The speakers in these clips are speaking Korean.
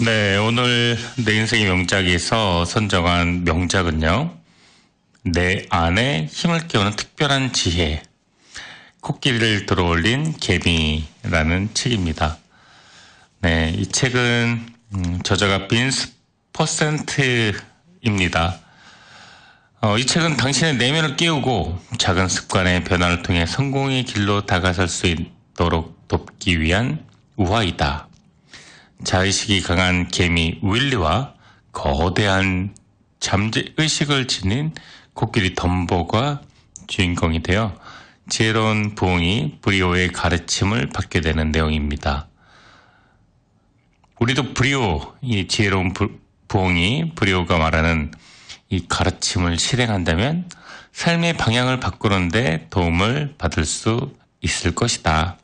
네, 오늘 내 인생의 명작에서 선정한 명작은요. 내 안에 힘을 깨우는 특별한 지혜, 코끼리를 들어올린 개미라는 책입니다. 네, 이 책은 저자가 빈스 퍼센트입니다. 이 책은 당신의 내면을 깨우고 작은 습관의 변화를 통해 성공의 길로 다가설 수 있도록 돕기 위한 우화이다. 자의식이 강한 개미 윌리와 거대한 잠재의식을 지닌 코끼리 덤보가 주인공이 되어 지혜로운 부엉이 브리오의 가르침을 받게 되는 내용입니다. 우리도 브리오, 이 지혜로운 부엉이 브리오가 말하는 이 가르침을 실행한다면 삶의 방향을 바꾸는데 도움을 받을 수 있을 것이다.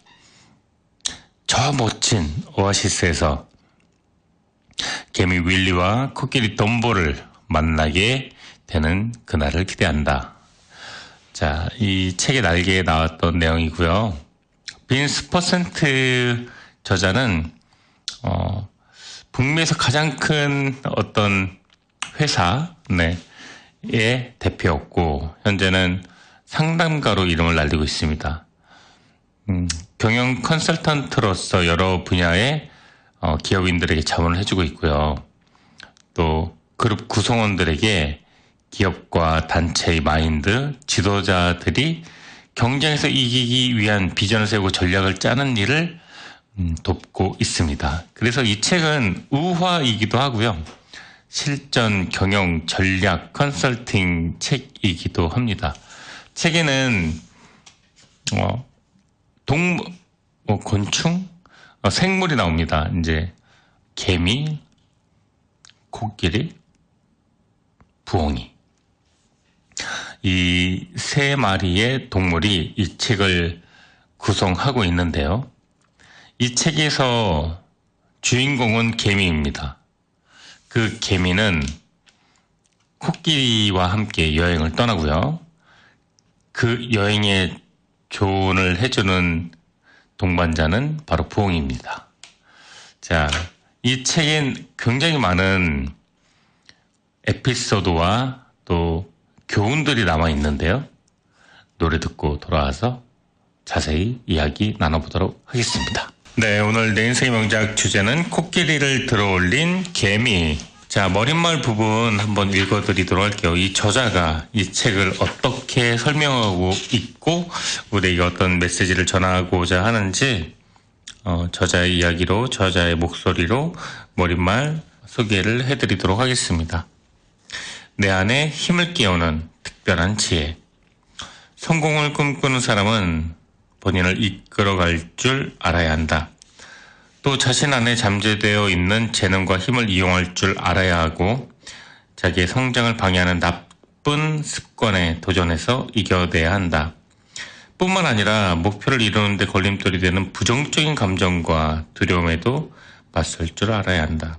저 멋진 오아시스에서 개미 윌리와 코끼리 덤보를 만나게 되는 그날을 기대한다. 자, 이 책의 날개에 나왔던 내용이고요. 빈스 퍼센트 저자는 북미에서 가장 큰 어떤 회사의 대표였고 현재는 상담가로 이름을 날리고 있습니다. 경영 컨설턴트로서 여러 분야의 기업인들에게 자문을 해주고 있고요. 또 그룹 구성원들에게 기업과 단체의 마인드, 지도자들이 경쟁에서 이기기 위한 비전을 세우고 전략을 짜는 일을 돕고 있습니다. 그래서 이 책은 우화이기도 하고요. 실전 경영 전략 컨설팅 책이기도 합니다. 책에는 곤충, 생물이 나옵니다. 이제 개미, 코끼리, 부엉이. 이 세 마리의 동물이 이 책을 구성하고 있는데요. 이 책에서 주인공은 개미입니다. 그 개미는 코끼리와 함께 여행을 떠나고요. 그 여행에 조언을 해주는 동반자는 바로 부엉이입니다. 자, 이 책엔 굉장히 많은 에피소드와 또 교훈들이 남아 있는데요. 노래 듣고 돌아와서 자세히 이야기 나눠보도록 하겠습니다. 네, 오늘 내 인생의 명작 주제는 코끼리를 들어올린 개미. 자, 머릿말 부분 한번 읽어드리도록 할게요. 이 저자가 이 책을 어떻게 설명하고 있고 우리에게 어떤 메시지를 전하고자 하는지 저자의 이야기로, 저자의 목소리로 머릿말 소개를 해드리도록 하겠습니다. 내 안에 힘을 깨우는 특별한 지혜. 성공을 꿈꾸는 사람은 본인을 이끌어갈 줄 알아야 한다. 또 자신 안에 잠재되어 있는 재능과 힘을 이용할 줄 알아야 하고 자기의 성장을 방해하는 나쁜 습관에 도전해서 이겨내야 한다. 뿐만 아니라 목표를 이루는 데 걸림돌이 되는 부정적인 감정과 두려움에도 맞설 줄 알아야 한다.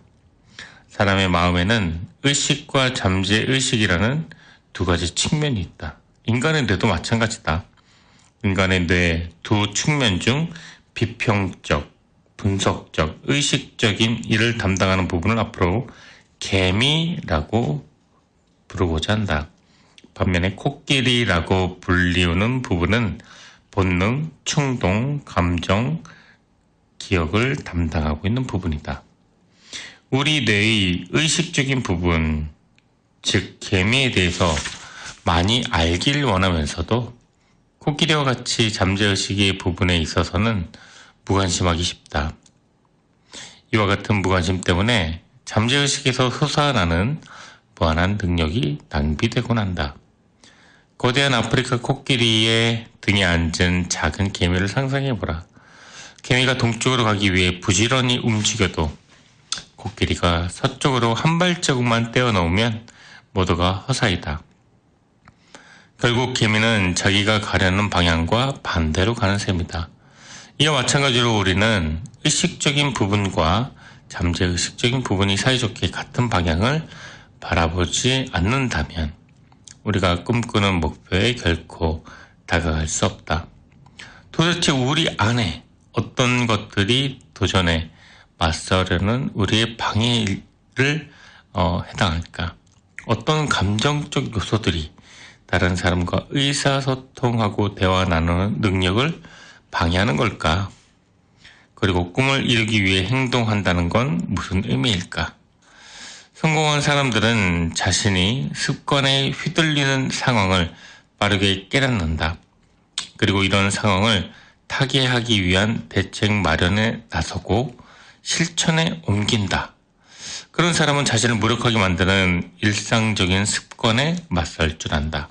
사람의 마음에는 의식과 잠재의식이라는 두 가지 측면이 있다. 인간의 뇌도 마찬가지다. 인간의 뇌 두 측면 중 비평적, 분석적, 의식적인 일을 담당하는 부분을 앞으로 개미라고 부르고자 한다. 반면에 코끼리라고 불리우는 부분은 본능, 충동, 감정, 기억을 담당하고 있는 부분이다. 우리 뇌의 의식적인 부분, 즉 개미에 대해서 많이 알길 원하면서도 코끼리와 같이 잠재의식의 부분에 있어서는 무관심하기 쉽다. 이와 같은 무관심 때문에 잠재의식에서 솟아나는 무한한 능력이 낭비되곤 한다. 거대한 아프리카 코끼리의 등에 앉은 작은 개미를 상상해보라. 개미가 동쪽으로 가기 위해 부지런히 움직여도 코끼리가 서쪽으로 한 발자국만 떼어놓으면 모두가 허사이다. 결국 개미는 자기가 가려는 방향과 반대로 가는 셈이다. 이와 마찬가지로 우리는 의식적인 부분과 잠재의식적인 부분이 사이좋게 같은 방향을 바라보지 않는다면 우리가 꿈꾸는 목표에 결코 다가갈 수 없다. 도대체 우리 안에 어떤 것들이 도전에 맞서려는 우리의 방해를 해당할까? 어떤 감정적 요소들이 다른 사람과 의사소통하고 대화 나누는 능력을 방해하는 걸까? 그리고 꿈을 이루기 위해 행동한다는 건 무슨 의미일까? 성공한 사람들은 자신이 습관에 휘둘리는 상황을 빠르게 깨닫는다. 그리고 이런 상황을 타개하기 위한 대책 마련에 나서고 실천에 옮긴다. 그런 사람은 자신을 무력하게 만드는 일상적인 습관에 맞설 줄 안다.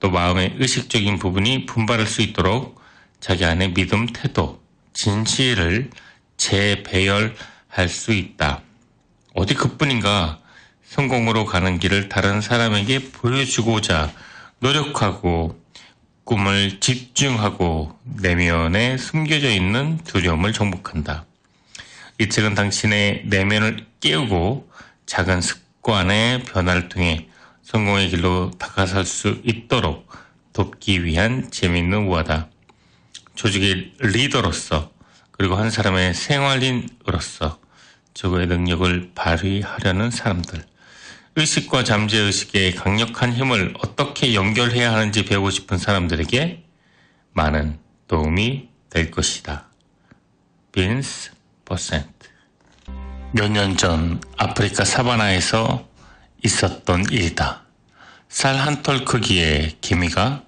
또 마음의 의식적인 부분이 분발할 수 있도록 자기 안의 믿음, 태도, 진실을 재배열할 수 있다. 어디 그뿐인가 성공으로 가는 길을 다른 사람에게 보여주고자 노력하고 꿈을 집중하고 내면에 숨겨져 있는 두려움을 정복한다. 이 책은 당신의 내면을 깨우고 작은 습관의 변화를 통해 성공의 길로 다가설 수 있도록 돕기 위한 재미있는 우화다. 조직의 리더로서 그리고 한 사람의 생활인으로서 저거의 능력을 발휘하려는 사람들, 의식과 잠재의식의 강력한 힘을 어떻게 연결해야 하는지 배우고 싶은 사람들에게 많은 도움이 될 것이다. 빈스 퍼센트. 몇 년 전 아프리카 사바나에서 있었던 일이다. 쌀 한 톨 크기의 개미가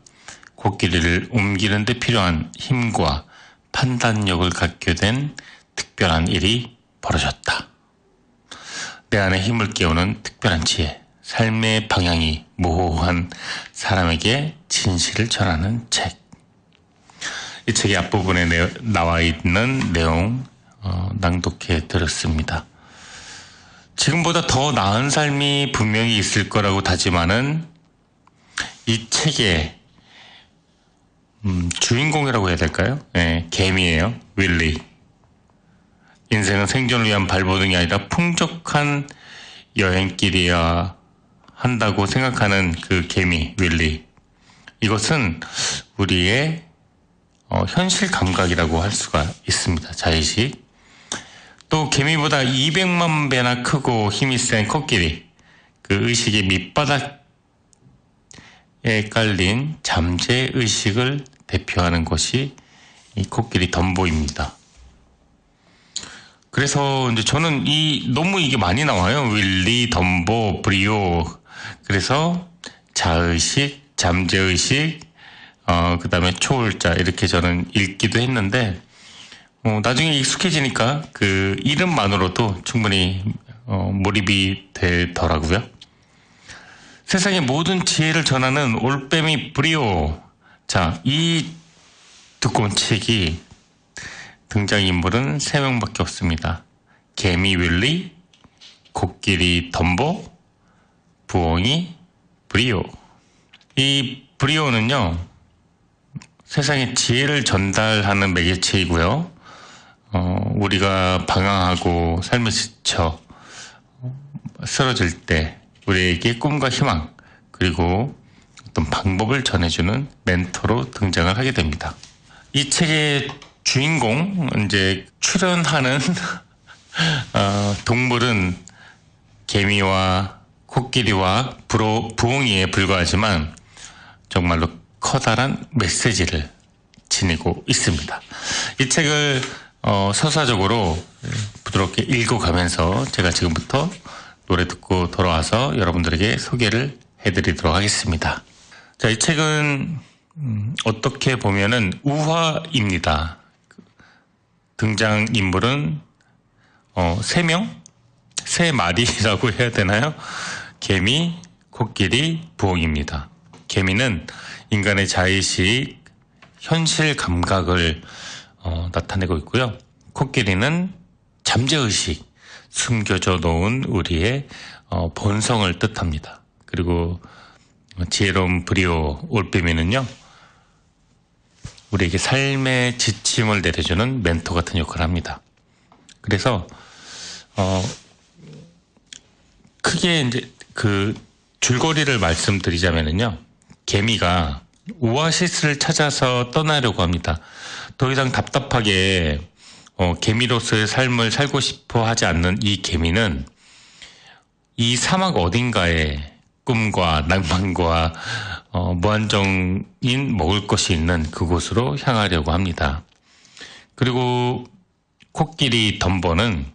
코끼리를 옮기는 데 필요한 힘과 판단력을 갖게 된 특별한 일이 벌어졌다. 내 안에 힘을 깨우는 특별한 지혜, 삶의 방향이 모호한 사람에게 진실을 전하는 책. 이 책의 앞부분에 나와 있는 내용 낭독해 드렸습니다. 지금보다 더 나은 삶이 분명히 있을 거라고 다짐하는 이 책의 주인공이라고 해야 될까요? 네, 개미예요. 윌리. 인생은 생존을 위한 발버둥이 아니라 풍족한 여행길이어야 한다고 생각하는 그 개미 윌리. 이것은 우리의 현실 감각이라고 할 수가 있습니다. 자의식. 또 개미보다 200만 배나 크고 힘이 센 코끼리. 그 의식의 밑바닥에 깔린 잠재의식을 대표하는 것이 이 코끼리 덤보입니다. 그래서 이제 저는 너무 이게 많이 나와요. 윌리, 덤보, 브리오. 그래서 자의식, 잠재의식, 그 다음에 초월자 이렇게 저는 읽기도 했는데 나중에 익숙해지니까 그 이름만으로도 충분히 몰입이 되더라고요. 세상의 모든 지혜를 전하는 올빼미 브리오. 자, 이 두꺼운 책이 등장인물은 3명밖에 없습니다. 개미 윌리, 코끼리 덤보, 부엉이 브리오. 이 브리오는요, 세상의 지혜를 전달하는 매개체이고요. 우리가 방황하고 삶에 지쳐 쓰러질 때 우리에게 꿈과 희망 그리고 어떤 방법을 전해주는 멘토로 등장을 하게 됩니다. 이 책의 주인공 이제 출연하는 동물은 개미와 코끼리와 부엉이에 불과하지만 정말로 커다란 메시지를 지니고 있습니다. 이 책을 서사적으로 부드럽게 읽어가면서 제가 지금부터 노래 듣고 돌아와서 여러분들에게 소개를 해드리도록 하겠습니다. 자, 이 책은 어떻게 보면은 우화입니다. 등장인물은 3명? 3마리라고 해야 되나요? 개미, 코끼리, 부엉이입니다. 개미는 인간의 자의식, 현실 감각을 나타내고 있고요. 코끼리는 잠재의식, 숨겨져 놓은 우리의 본성을 뜻합니다. 그리고 지혜로운 브리오 올빼미는요, 우리에게 삶의 지침을 내려주는 멘토 같은 역할을 합니다. 그래서 크게 이제 그 줄거리를 말씀드리자면요, 개미가 오아시스를 찾아서 떠나려고 합니다. 더 이상 답답하게 개미로서의 삶을 살고 싶어 하지 않는 이 개미는 이 사막 어딘가에 꿈과 낭만과 무한정인 먹을 것이 있는 그곳으로 향하려고 합니다. 그리고 코끼리 덤보는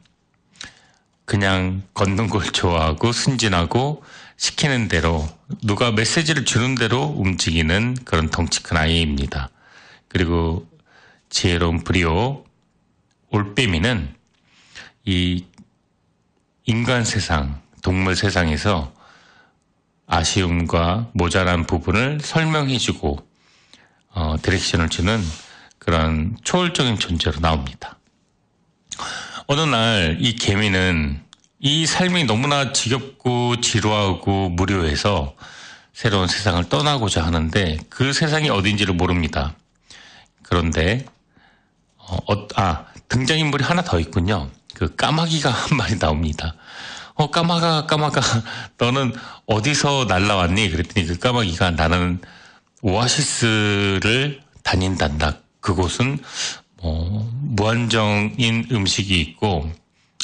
그냥 걷는 걸 좋아하고 순진하고 시키는 대로 누가 메시지를 주는 대로 움직이는 그런 덩치 큰 아이입니다. 그리고 지혜로운 브리오 올빼미는 이 인간 세상, 동물 세상에서 아쉬움과 모자란 부분을 설명해주고 디렉션을 주는 그런 초월적인 존재로 나옵니다. 어느 날 이 개미는 이 삶이 너무나 지겹고 지루하고 무료해서 새로운 세상을 떠나고자 하는데 그 세상이 어딘지를 모릅니다. 그런데 등장인물이 하나 더 있군요. 그 까마귀가 한 마리 나옵니다. 까마가 너는 어디서 날라왔니? 그랬더니 그 까마귀가 나는 오아시스를 다닌단다. 그곳은 무한정인 음식이 있고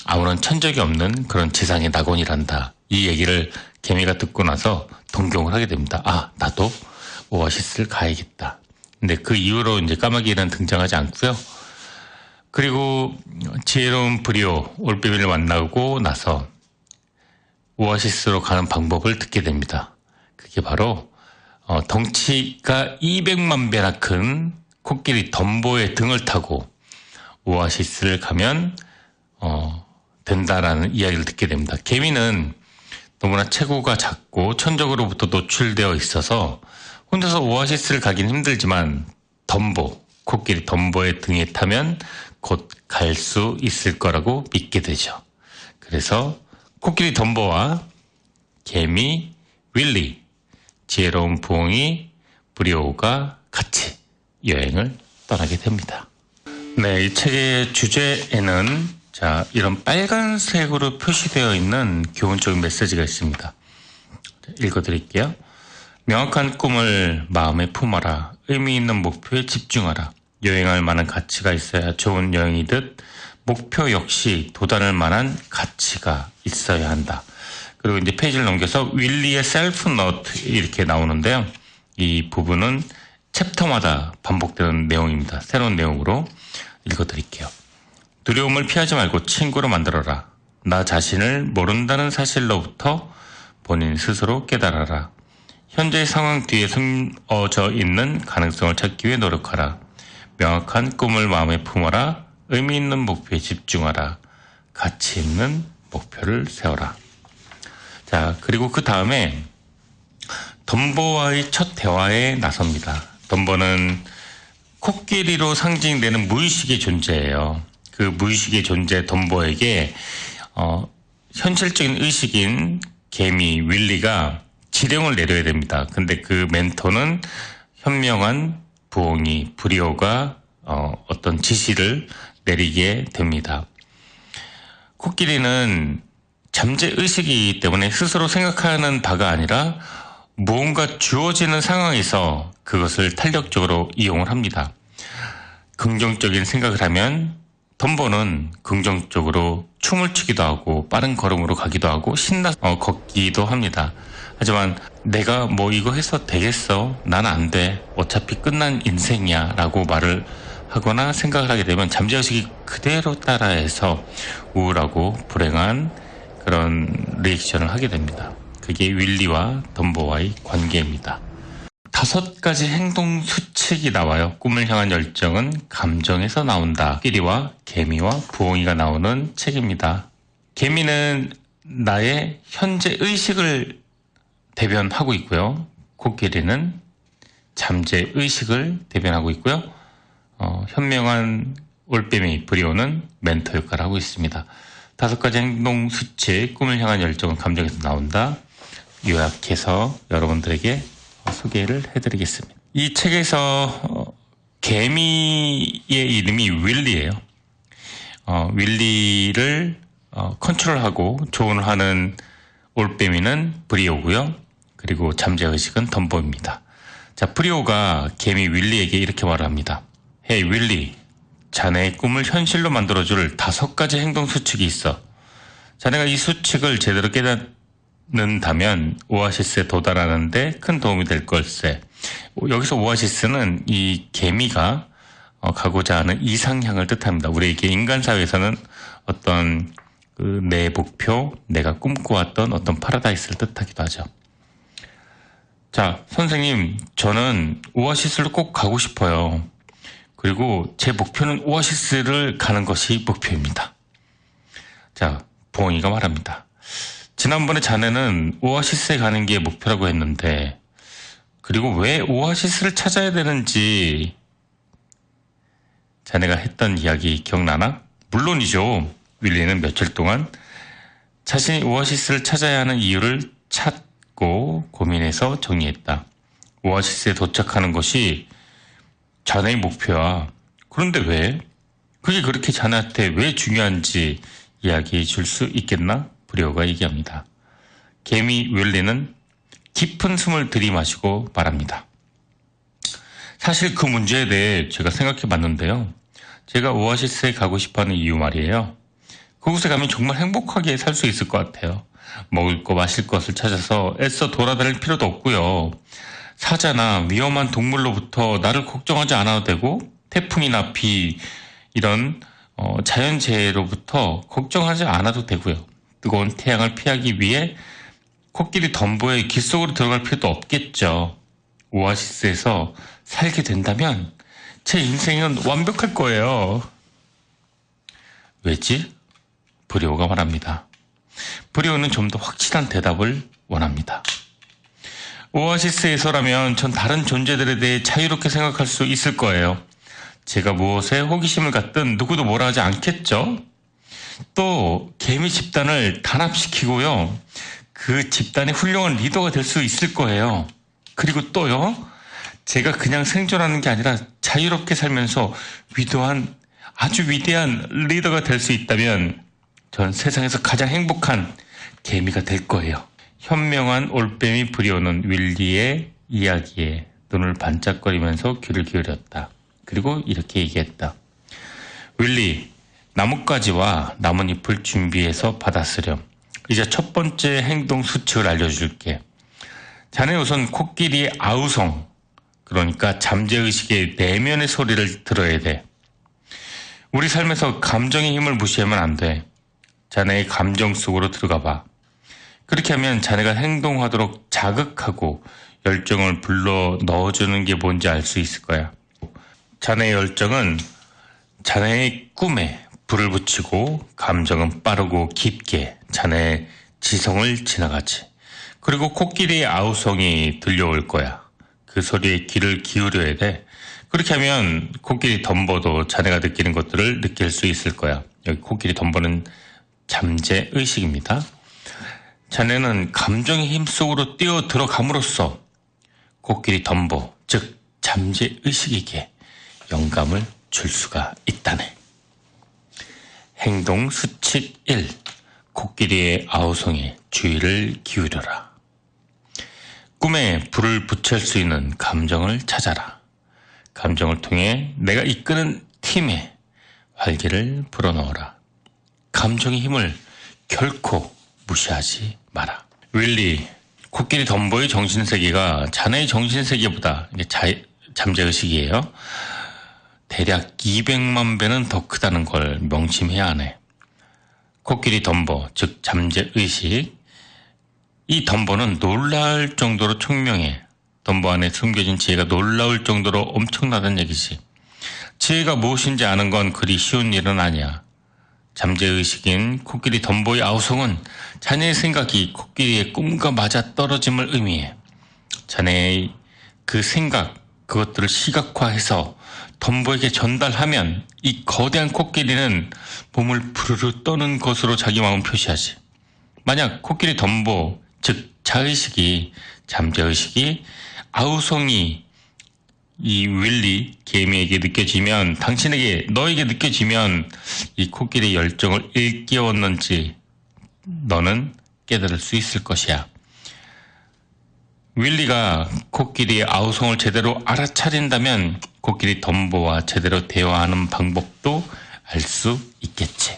아무런 천적이 없는 그런 지상의 낙원이란다. 이 얘기를 개미가 듣고 나서 동경을 하게 됩니다. 나도 오아시스를 가야겠다. 근데 그 이후로 이제 까마귀는 등장하지 않고요. 그리고 지혜로운 브리오 올빼미를 만나고 나서 오아시스로 가는 방법을 듣게 됩니다. 그게 바로 덩치가 200만 배나 큰 코끼리 덤보의 등을 타고 오아시스를 가면 된다라는 이야기를 듣게 됩니다. 개미는 너무나 체구가 작고 천적으로부터 노출되어 있어서 혼자서 오아시스를 가긴 힘들지만 코끼리 덤보의 등에 타면 곧 갈 수 있을 거라고 믿게 되죠. 그래서 코끼리 덤보와 개미 윌리, 지혜로운 부엉이 브리오가 같이 여행을 떠나게 됩니다. 네, 이 책의 주제에는 이런 빨간색으로 표시되어 있는 교훈적인 메시지가 있습니다. 읽어드릴게요. 명확한 꿈을 마음에 품어라. 의미 있는 목표에 집중하라. 여행할 만한 가치가 있어야 좋은 여행이듯 목표 역시 도달할 만한 가치가 있어야 한다. 그리고 이제 페이지를 넘겨서 윌리의 셀프 노트 이렇게 나오는데요. 이 부분은 챕터마다 반복되는 내용입니다. 새로운 내용으로 읽어드릴게요. 두려움을 피하지 말고 친구로 만들어라. 나 자신을 모른다는 사실로부터 본인 스스로 깨달아라. 현재의 상황 뒤에 숨어져 있는 가능성을 찾기 위해 노력하라. 명확한 꿈을 마음에 품어라. 의미 있는 목표에 집중하라. 가치 있는 목표를 세워라. 그리고 그 다음에 덤보와의 첫 대화에 나섭니다. 덤보는 코끼리로 상징되는 무의식의 존재예요. 그 무의식의 존재 덤보에게 현실적인 의식인 개미 윌리가 지령을 내려야 됩니다. 근데 그 멘토는 현명한 부엉이 브리오가 어떤 지시를 내리게 됩니다. 코끼리는 잠재의식이기 때문에 스스로 생각하는 바가 아니라 무언가 주어지는 상황에서 그것을 탄력적으로 이용을 합니다. 긍정적인 생각을 하면 덤보는 긍정적으로 춤을 추기도 하고 빠른 걸음으로 가기도 하고 신나서 걷기도 합니다. 하지만 내가 이거 해서 되겠어? 난 안 돼. 어차피 끝난 인생이야 라고 말을 하거나 생각을 하게 되면 잠재의식이 그대로 따라해서 우울하고 불행한 그런 리액션을 하게 됩니다. 그게 윌리와 덤보와의 관계입니다. 5가지 행동 수칙이 나와요. 꿈을 향한 열정은 감정에서 나온다. 코끼리와 개미와 부엉이가 나오는 책입니다. 개미는 나의 현재 의식을 대변하고 있고요. 코끼리는 잠재 의식을 대변하고 있고요. 현명한 올빼미 브리오는 멘토 역할을 하고 있습니다. 5가지 행동 수칙, 꿈을 향한 열정은 감정에서 나온다. 요약해서 여러분들에게 소개를 해드리겠습니다. 이 책에서 개미의 이름이 윌리예요. 윌리를 컨트롤하고 조언을 하는 올빼미는 브리오고요. 그리고 잠재의식은 덤보입니다. 브리오가 개미 윌리에게 이렇게 말을 합니다. Hey 윌리, 자네의 꿈을 현실로 만들어줄 5가지 행동 수칙이 있어. 자네가 이 수칙을 제대로 깨닫는다면 오아시스에 도달하는데 큰 도움이 될 걸세. 여기서 오아시스는 이 개미가 가고자 하는 이상향을 뜻합니다. 우리에게 인간 사회에서는 어떤 내 목표, 내가 꿈꿔왔던 어떤 파라다이스를 뜻하기도 하죠. 자, 선생님, 저는 오아시스로 꼭 가고 싶어요. 그리고 제 목표는 오아시스를 가는 것이 목표입니다. 자, 부엉이가 말합니다. 지난번에 자네는 오아시스에 가는 게 목표라고 했는데, 그리고 왜 오아시스를 찾아야 되는지 자네가 했던 이야기 기억나나? 물론이죠. 윌리는 며칠 동안 자신이 오아시스를 찾아야 하는 이유를 찾고 고민해서 정리했다. 오아시스에 도착하는 것이 자네의 목표야. 그런데 왜? 그게 그렇게 자네한테 왜 중요한지 이야기해 줄 수 있겠나? 브리오가 얘기합니다. 개미 윌리는 깊은 숨을 들이마시고 말합니다. 사실 그 문제에 대해 제가 생각해 봤는데요. 제가 오아시스에 가고 싶어하는 이유 말이에요. 그곳에 가면 정말 행복하게 살 수 있을 것 같아요. 먹을 거 마실 것을 찾아서 애써 돌아다닐 필요도 없고요. 사자나 위험한 동물로부터 나를 걱정하지 않아도 되고 태풍이나 비 이런 자연재해로부터 걱정하지 않아도 되고요. 뜨거운 태양을 피하기 위해 코끼리 덤보의 길 속으로 들어갈 필요도 없겠죠. 오아시스에서 살게 된다면 제 인생은 완벽할 거예요. 왜지? 브리오가 말합니다. 브리오는 좀 더 확실한 대답을 원합니다. 오아시스에서라면 전 다른 존재들에 대해 자유롭게 생각할 수 있을 거예요. 제가 무엇에 호기심을 갖든 누구도 뭐라 하지 않겠죠? 또 개미 집단을 단합시키고요. 그 집단의 훌륭한 리더가 될 수 있을 거예요. 그리고 또요. 제가 그냥 생존하는 게 아니라 자유롭게 살면서 아주 위대한 리더가 될 수 있다면 전 세상에서 가장 행복한 개미가 될 거예요. 현명한 올빼미 브리오는 윌리의 이야기에 눈을 반짝거리면서 귀를 기울였다. 그리고 이렇게 얘기했다. 윌리, 나뭇가지와 나뭇잎을 준비해서 받아쓰렴. 이제 첫 번째 행동 수칙을 알려줄게. 자네 우선 코끼리의 아우성, 그러니까 잠재의식의 내면의 소리를 들어야 돼. 우리 삶에서 감정의 힘을 무시하면 안 돼. 자네의 감정 속으로 들어가 봐. 그렇게 하면 자네가 행동하도록 자극하고 열정을 불러 넣어주는 게 뭔지 알 수 있을 거야. 자네의 열정은 자네의 꿈에 불을 붙이고 감정은 빠르고 깊게 자네의 지성을 지나가지. 그리고 코끼리의 아우성이 들려올 거야. 그 소리에 귀를 기울여야 돼. 그렇게 하면 코끼리 덤보도 자네가 느끼는 것들을 느낄 수 있을 거야. 여기 코끼리 덤보는 잠재의식입니다. 자네는 감정의 힘 속으로 뛰어 들어감으로써 코끼리 덤보, 즉 잠재의식에게 영감을 줄 수가 있다네. 행동 수칙 1. 코끼리의 아우성에 주의를 기울여라. 꿈에 불을 붙일 수 있는 감정을 찾아라. 감정을 통해 내가 이끄는 팀에 활기를 불어넣어라. 감정의 힘을 결코 무시하지 마라. 윌리, 코끼리 덤보의 정신세계가 자네의 정신세계보다 잠재의식이에요. 대략 200만 배는 더 크다는 걸 명심해야 하네. 코끼리 덤보, 즉 잠재의식. 이 덤보는 놀라울 정도로 총명해. 덤보 안에 숨겨진 지혜가 놀라울 정도로 엄청나다는 얘기지. 지혜가 무엇인지 아는 건 그리 쉬운 일은 아니야. 잠재의식인 코끼리 덤보의 아우성은 자네의 생각이 코끼리의 꿈과 맞아 떨어짐을 의미해. 자네의 그 생각, 그것들을 시각화해서 덤보에게 전달하면 이 거대한 코끼리는 몸을 부르르 떠는 것으로 자기 마음을 표시하지. 만약 코끼리 덤보, 즉 자의식이, 잠재의식이, 아우성이 이 윌리 개미에게 느껴지면, 너에게 느껴지면 이 코끼리의 열정을 일깨웠는지 너는 깨달을 수 있을 것이야. 윌리가 코끼리의 아우성을 제대로 알아차린다면 코끼리 덤보와 제대로 대화하는 방법도 알 수 있겠지.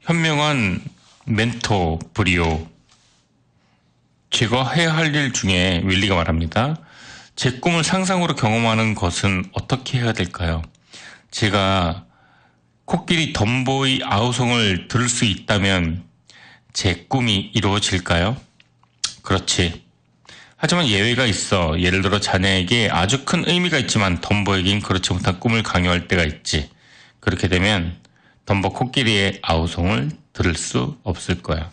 현명한 멘토 브리오. 제가 해야 할 일 중에 윌리가 말합니다. 제 꿈을 상상으로 경험하는 것은 어떻게 해야 될까요? 제가 코끼리 덤보의 아우성을 들을 수 있다면 제 꿈이 이루어질까요? 그렇지. 하지만 예외가 있어. 예를 들어 자네에게 아주 큰 의미가 있지만 덤보에겐 그렇지 못한 꿈을 강요할 때가 있지. 그렇게 되면 덤보 코끼리의 아우성을 들을 수 없을 거야.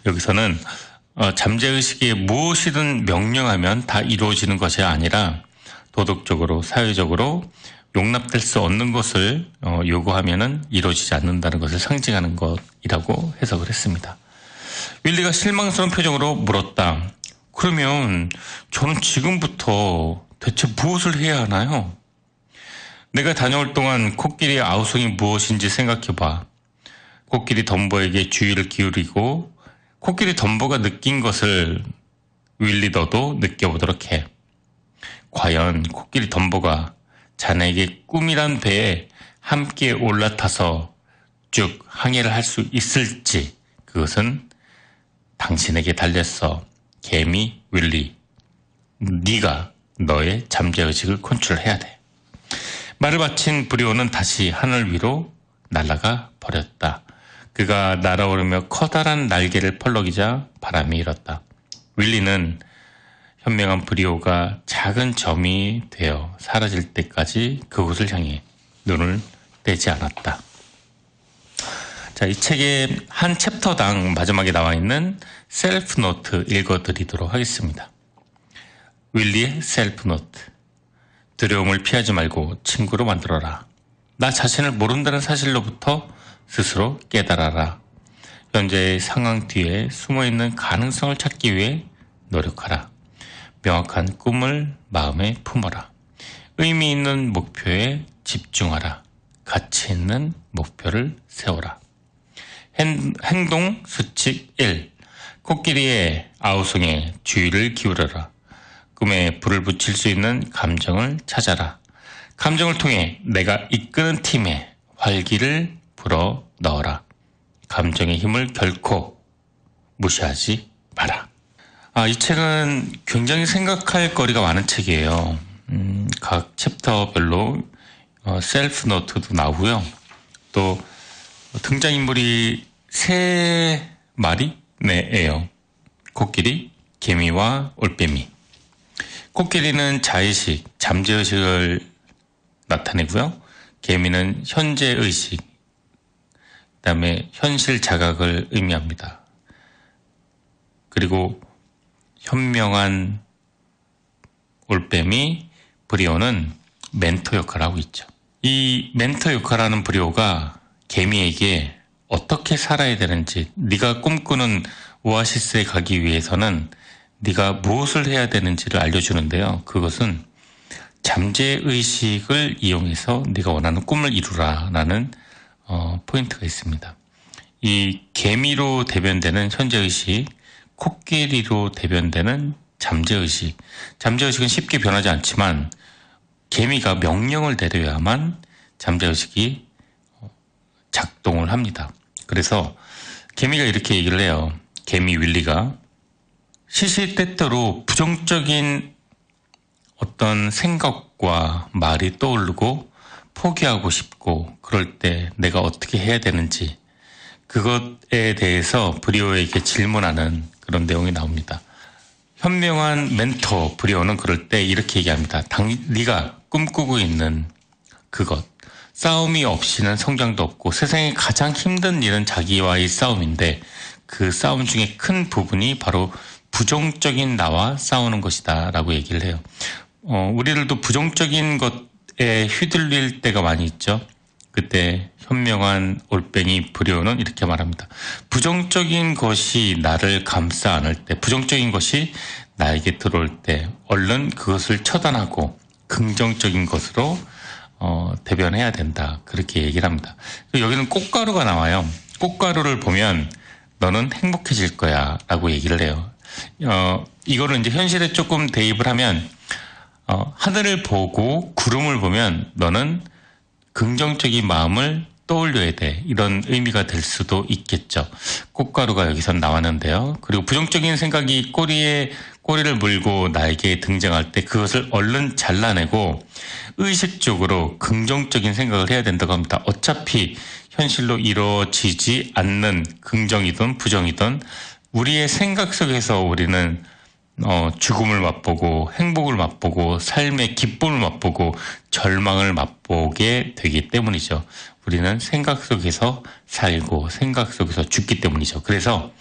여기서는 잠재의식에 무엇이든 명령하면 다 이루어지는 것이 아니라 도덕적으로, 사회적으로 용납될 수 없는 것을 요구하면 이루어지지 않는다는 것을 상징하는 것이라고 해석을 했습니다. 윌리가 실망스러운 표정으로 물었다. 그러면 저는 지금부터 대체 무엇을 해야 하나요? 내가 다녀올 동안 코끼리의 아우성이 무엇인지 생각해봐. 코끼리 덤보에게 주의를 기울이고 코끼리 덤보가 느낀 것을 윌리 너도 느껴보도록 해. 과연 코끼리 덤보가 자네에게 꿈이란 배에 함께 올라타서 쭉 항해를 할 수 있을지 그것은 당신에게 달렸어. 개미 윌리. 네가 너의 잠재의식을 컨트롤해야 돼. 말을 마친 브리오는 다시 하늘 위로 날아가 버렸다. 그가 날아오르며 커다란 날개를 펄럭이자 바람이 일었다. 윌리는 현명한 브리오가 작은 점이 되어 사라질 때까지 그곳을 향해 눈을 떼지 않았다. 자, 이 책의 한 챕터당 마지막에 나와 있는 셀프 노트 읽어드리도록 하겠습니다. 윌리의 셀프 노트. 두려움을 피하지 말고 친구로 만들어라. 나 자신을 모른다는 사실로부터 스스로 깨달아라. 현재의 상황 뒤에 숨어있는 가능성을 찾기 위해 노력하라. 명확한 꿈을 마음에 품어라. 의미 있는 목표에 집중하라. 가치 있는 목표를 세워라. 행동 수칙 1. 코끼리의 아우성에 주의를 기울여라. 꿈에 불을 붙일 수 있는 감정을 찾아라. 감정을 통해 내가 이끄는 팀에 활기를 불어 넣어라. 감정의 힘을 결코 무시하지 마라. 이 책은 굉장히 생각할 거리가 많은 책이에요. 각 챕터별로 셀프 노트도 나오고요. 또 등장인물이 3마리네요. 코끼리, 개미와 올빼미. 코끼리는 자의식, 잠재의식을 나타내고요. 개미는 현재의식, 그 다음에 현실 자각을 의미합니다. 그리고 현명한 올빼미 브리오는 멘토 역할을 하고 있죠. 이 멘토 역할을 하는 브리오가 개미에게 어떻게 살아야 되는지, 네가 꿈꾸는 오아시스에 가기 위해서는 네가 무엇을 해야 되는지를 알려주는데요. 그것은 잠재의식을 이용해서 네가 원하는 꿈을 이루라라는 포인트가 있습니다. 이 개미로 대변되는 현재의식, 코끼리로 대변되는 잠재의식. 잠재의식은 쉽게 변하지 않지만 개미가 명령을 내려야만 잠재의식이 작동을 합니다. 그래서 개미가 이렇게 얘기를 해요. 개미 윌리가 시시때때로 부정적인 어떤 생각과 말이 떠오르고 포기하고 싶고 그럴 때 내가 어떻게 해야 되는지 그것에 대해서 브리오에게 질문하는 그런 내용이 나옵니다. 현명한 멘토 브리오는 그럴 때 이렇게 얘기합니다. 네가 꿈꾸고 있는 그것, 싸움이 없이는 성장도 없고 세상에 가장 힘든 일은 자기와의 싸움인데 그 싸움 중에 큰 부분이 바로 부정적인 나와 싸우는 것이다 라고 얘기를 해요. 우리들도 부정적인 것에 휘둘릴 때가 많이 있죠. 그때 현명한 올빼미 브리오는 이렇게 말합니다. 부정적인 것이 나를 감싸 안을 때, 부정적인 것이 나에게 들어올 때 얼른 그것을 처단하고 긍정적인 것으로 대변해야 된다. 그렇게 얘기를 합니다. 여기는 꽃가루가 나와요. 꽃가루를 보면 너는 행복해질 거야 라고 얘기를 해요. 이거를 이제 현실에 조금 대입을 하면, 하늘을 보고 구름을 보면 너는 긍정적인 마음을 떠올려야 돼. 이런 의미가 될 수도 있겠죠. 꽃가루가 여기선 나왔는데요. 그리고 부정적인 생각이 꼬리를 물고 나에게 등장할 때 그것을 얼른 잘라내고 의식적으로 긍정적인 생각을 해야 된다고 합니다. 어차피 현실로 이루어지지 않는 긍정이든 부정이든 우리의 생각 속에서 우리는 죽음을 맛보고 행복을 맛보고 삶의 기쁨을 맛보고 절망을 맛보게 되기 때문이죠. 우리는 생각 속에서 살고 생각 속에서 죽기 때문이죠. 그래서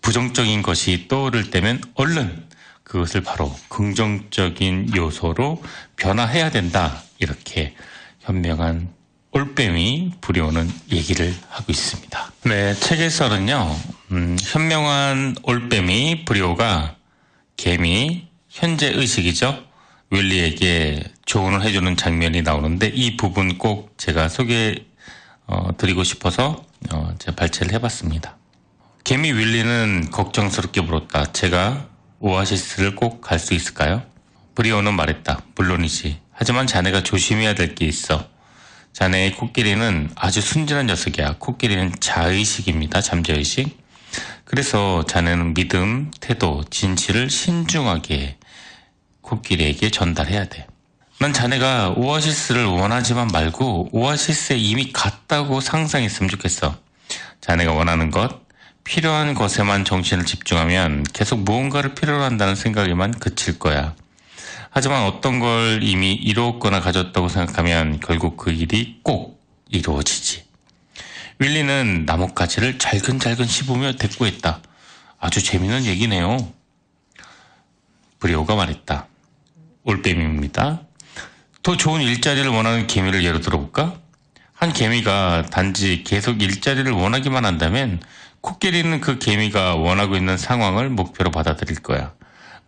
부정적인 것이 떠오를 때면 얼른 그것을 바로 긍정적인 요소로 변화해야 된다. 이렇게 현명한 올빼미 브리오는 얘기를 하고 있습니다. 네, 책에서는요. 현명한 올빼미 브리오가 개미, 현재 의식이죠. 윌리에게 조언을 해주는 장면이 나오는데 이 부분 꼭 제가 드리고 싶어서 제가 발췌를 해봤습니다. 개미 윌리는 걱정스럽게 물었다. 제가 오아시스를 꼭 갈 수 있을까요? 브리오는 말했다. 물론이지. 하지만 자네가 조심해야 될 게 있어. 자네의 코끼리는 아주 순진한 녀석이야. 코끼리는 자의식입니다. 잠재의식. 그래서 자네는 믿음, 태도, 진실을 신중하게 코끼리에게 전달해야 돼. 난 자네가 오아시스를 원하지만 말고 오아시스에 이미 갔다고 상상했으면 좋겠어. 자네가 원하는 것, 필요한 것에만 정신을 집중하면 계속 무언가를 필요로 한다는 생각에만 그칠 거야. 하지만 어떤 걸 이미 이루었거나 가졌다고 생각하면 결국 그 일이 꼭 이루어지지. 윌리는 나뭇가지를 잘근잘근 씹으며 대꾸했다. 아주 재미있는 얘기네요. 브리오가 말했다. 올빼미입니다. 더 좋은 일자리를 원하는 개미를 예로 들어볼까? 한 개미가 단지 계속 일자리를 원하기만 한다면 코끼리는 그 개미가 원하고 있는 상황을 목표로 받아들일 거야.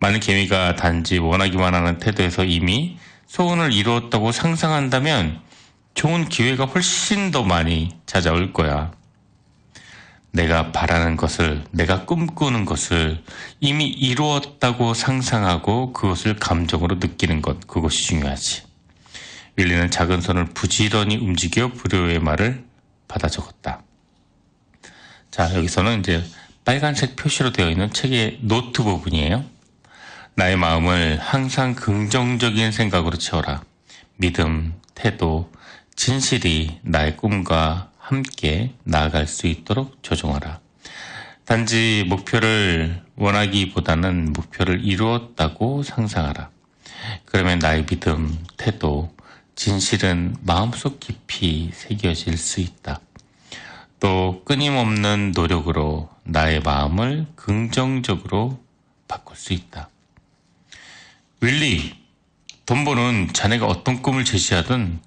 만약 개미가 단지 원하기만 하는 태도에서 이미 소원을 이루었다고 상상한다면 좋은 기회가 훨씬 더 많이 찾아올 거야. 내가 바라는 것을, 내가 꿈꾸는 것을 이미 이루었다고 상상하고 그것을 감정으로 느끼는 것, 그것이 중요하지. 윌리는 작은 손을 부지런히 움직여 브리오의 말을 받아 적었다. 자, 여기서는 이제 빨간색 표시로 되어 있는 책의 노트 부분이에요. 나의 마음을 항상 긍정적인 생각으로 채워라. 믿음, 태도, 진실이 나의 꿈과 함께 나아갈 수 있도록 조종하라. 단지 목표를 원하기보다는 목표를 이루었다고 상상하라. 그러면 나의 믿음, 태도, 진실은 마음속 깊이 새겨질 수 있다. 또 끊임없는 노력으로 나의 마음을 긍정적으로 바꿀 수 있다. 윌리, 덤보는 자네가 어떤 꿈을 제시하든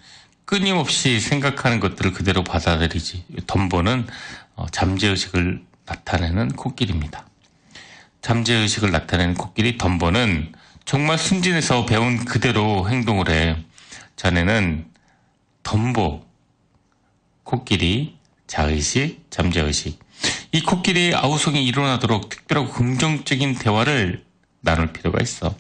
끊임없이 생각하는 것들을 그대로 받아들이지. 덤보는 잠재의식을 나타내는 코끼리입니다. 잠재의식을 나타내는 코끼리 덤보는 정말 순진해서 배운 그대로 행동을 해. 자네는 덤보, 코끼리, 자의식, 잠재의식. 이 코끼리의 아우성이 일어나도록 특별하고 긍정적인 대화를 나눌 필요가 있어.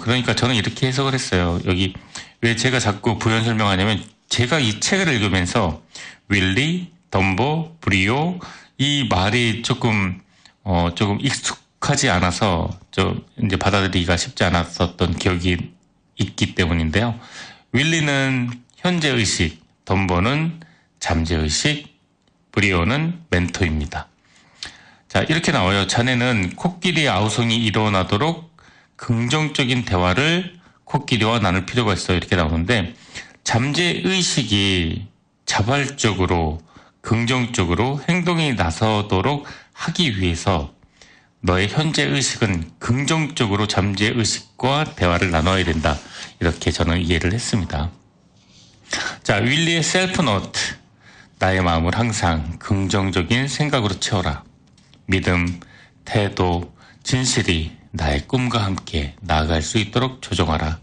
그러니까 저는 이렇게 해석을 했어요. 여기 왜 제가 자꾸 부연 설명하냐면 제가 이 책을 읽으면서 윌리, 덤보, 브리오 이 말이 조금 익숙하지 않아서 이제 받아들이기가 쉽지 않았었던 기억이 있기 때문인데요. 윌리는 현재의식, 덤보는 잠재의식, 브리오는 멘토입니다. 자, 이렇게 나와요. 자네는 코끼리의 아우성이 일어나도록 긍정적인 대화를 코끼리와 나눌 필요가 있어. 이렇게 나오는데 잠재의식이 자발적으로 긍정적으로 행동이 나서도록 하기 위해서 너의 현재의식은 긍정적으로 잠재의식과 대화를 나눠야 된다. 이렇게 저는 이해를 했습니다. 자, 윌리의 셀프노트. 나의 마음을 항상 긍정적인 생각으로 채워라. 믿음, 태도, 진실이 나의 꿈과 함께 나아갈 수 있도록 조종하라.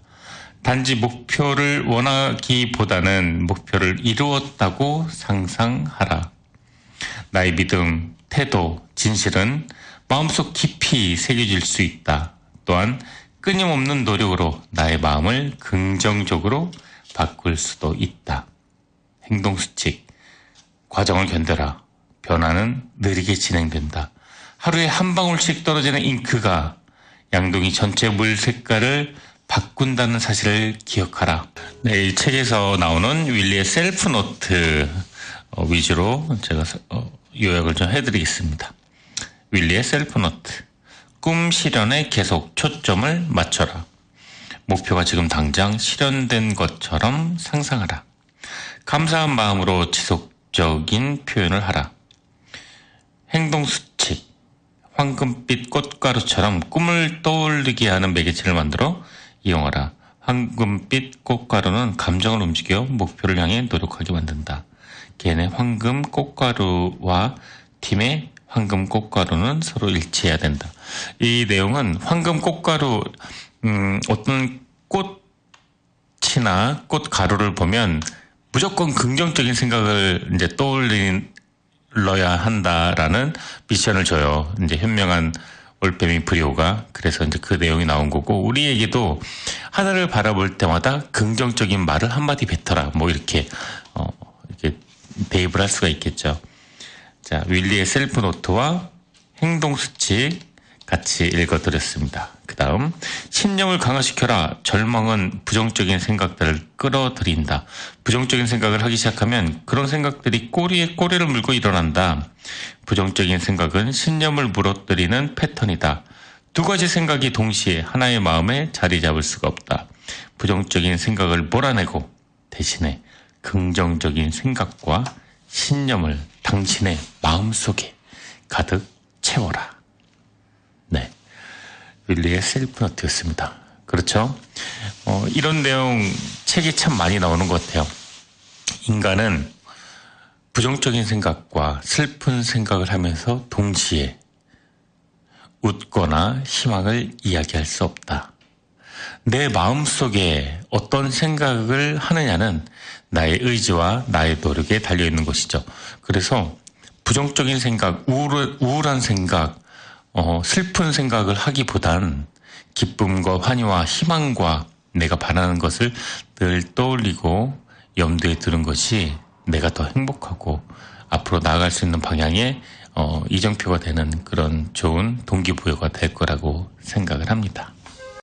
단지 목표를 원하기보다는 목표를 이루었다고 상상하라. 나의 믿음, 태도, 진실은 마음속 깊이 새겨질 수 있다. 또한 끊임없는 노력으로 나의 마음을 긍정적으로 바꿀 수도 있다. 행동 수칙. 과정을 견뎌라. 변화는 느리게 진행된다. 하루에 한 방울씩 떨어지는 잉크가 양동이 전체 물 색깔을 바꾼다는 사실을 기억하라. 네, 이 책에서 나오는 윌리의 셀프 노트 위주로 제가 요약을 좀 해드리겠습니다. 윌리의 셀프 노트. 꿈 실현에 계속 초점을 맞춰라. 목표가 지금 당장 실현된 것처럼 상상하라. 감사한 마음으로 지속적인 표현을 하라. 행동 수칙. 황금빛 꽃가루처럼 꿈을 떠올리게 하는 매개체를 만들어 이용하라. 황금빛 꽃가루는 감정을 움직여 목표를 향해 노력하게 만든다. 개인의 황금 꽃가루와 팀의 황금 꽃가루는 서로 일치해야 된다. 이 내용은 황금 꽃가루, 어떤 꽃이나 꽃가루를 보면 무조건 긍정적인 생각을 이제 떠올려야 한다라는 미션을 줘요. 이제 현명한 올빼미 브리오가. 그래서 이제 그 내용이 나온 거고, 우리에게도 하늘을 바라볼 때마다 긍정적인 말을 한마디 뱉어라. 뭐 이렇게 대입을 할 수가 있겠죠. 자, 윌리의 셀프 노트와 행동 수칙 같이 읽어드렸습니다. 그 다음, 신념을 강화시켜라. 절망은 부정적인 생각들을 끌어들인다. 부정적인 생각을 하기 시작하면 그런 생각들이 꼬리에 꼬리를 물고 일어난다. 부정적인 생각은 신념을 무너뜨리는 패턴이다. 두 가지 생각이 동시에 하나의 마음에 자리 잡을 수가 없다. 부정적인 생각을 몰아내고 대신에 긍정적인 생각과 신념을 당신의 마음속에 가득 채워라. 네, 윌리의 셀프 노트였습니다. 그렇죠? 이런 내용 책이 참 많이 나오는 것 같아요. 인간은 부정적인 생각과 슬픈 생각을 하면서 동시에 웃거나 희망을 이야기할 수 없다. 내 마음속에 어떤 생각을 하느냐는 나의 의지와 나의 노력에 달려있는 것이죠. 그래서 부정적인 생각, 우울한 생각, 슬픈 생각을 하기보단 기쁨과 환희와 희망과 내가 바라는 것을 늘 떠올리고 염두에 두는 것이 내가 더 행복하고 앞으로 나아갈 수 있는 방향에 이정표가 되는 그런 좋은 동기부여가 될 거라고 생각을 합니다.